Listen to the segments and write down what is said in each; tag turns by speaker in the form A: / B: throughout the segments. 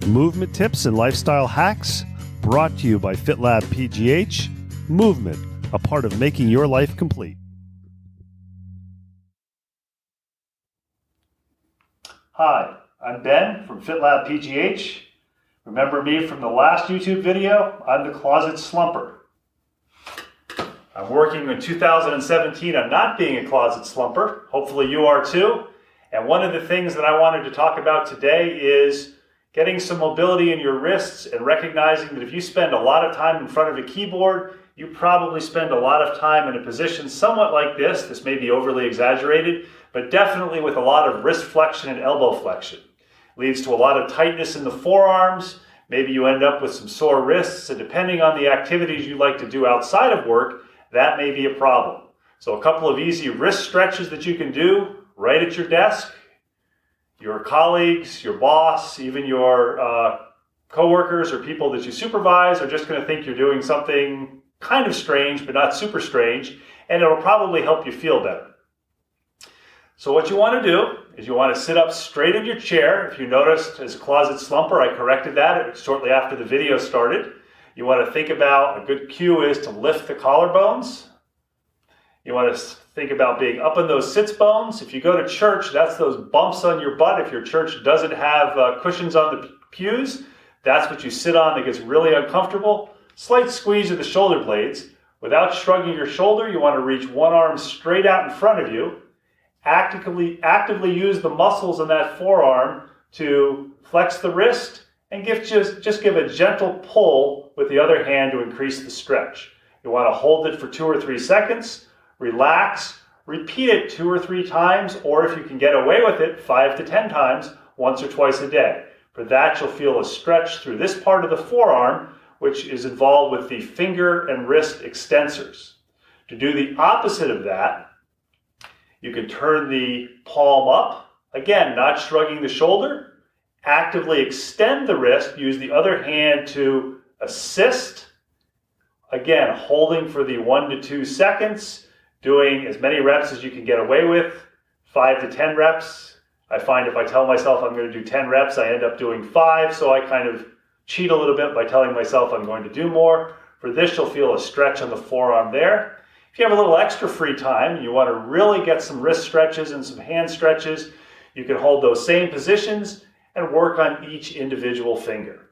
A: Movement tips and lifestyle hacks brought to you by FitLabPGH Movement, a part of making your life complete. Hi, I'm Ben from FitLabPGH. Remember me from the last YouTube video? I'm the closet slumper. I'm working in 2017 on not being a closet slumper. Hopefully you are too. And one of the things that I wanted to talk about today is getting some mobility in your wrists and recognizing that if you spend a lot of time in front of a keyboard, you probably spend a lot of time in a position somewhat like this. This may be overly exaggerated, but definitely with a lot of wrist flexion and elbow flexion. Leads to a lot of tightness in the forearms. Maybe you end up with some sore wrists, and depending on the activities you like to do outside of work, that may be a problem. So a couple of easy wrist stretches that you can do right at your desk. Your colleagues, your boss, even your coworkers or people that you supervise are just going to think you're doing something kind of strange, but not super strange, and it'll probably help you feel better. So what you want to do is you want to sit up straight in your chair. If you noticed as a closet slumper, I corrected that shortly after the video started. You want to think about, a good cue is to lift the collarbones. You want to think about being up in those sits bones. If you go to church, that's those bumps on your butt. If your church doesn't have cushions on the pews, that's what you sit on that gets really uncomfortable. Slight squeeze of the shoulder blades. Without shrugging your shoulder, you want to reach one arm straight out in front of you. Actively use the muscles in that forearm to flex the wrist and just give a gentle pull with the other hand to increase the stretch. You want to hold it for 2 or 3 seconds. Relax, repeat it 2 or 3 times, or if you can get away with it, 5 to 10 times, once or twice a day. For that, you'll feel a stretch through this part of the forearm, which is involved with the finger and wrist extensors. To do the opposite of that, you can turn the palm up, again, not shrugging the shoulder, actively extend the wrist, use the other hand to assist, again, holding for the 1 to 2 seconds, doing as many reps as you can get away with, 5 to 10 reps. I find if I tell myself I'm going to do 10 reps, I end up doing 5, so I kind of cheat a little bit by telling myself I'm going to do more. For this, you'll feel a stretch on the forearm there. If you have a little extra free time and you want to really get some wrist stretches and some hand stretches, you can hold those same positions and work on each individual finger.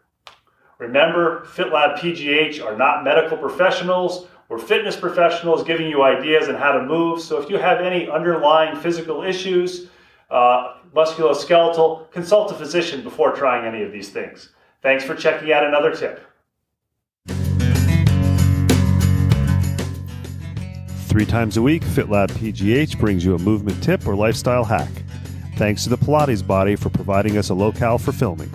A: Remember, FitLabPGH are not medical professionals. We're fitness professionals giving you ideas on how to move. So if you have any underlying physical issues, musculoskeletal, consult a physician before trying any of these things. Thanks for checking out another tip. 3 times a week, FitLabPGH brings you a movement tip or lifestyle hack. Thanks to the Pilates Body for providing us a locale for filming.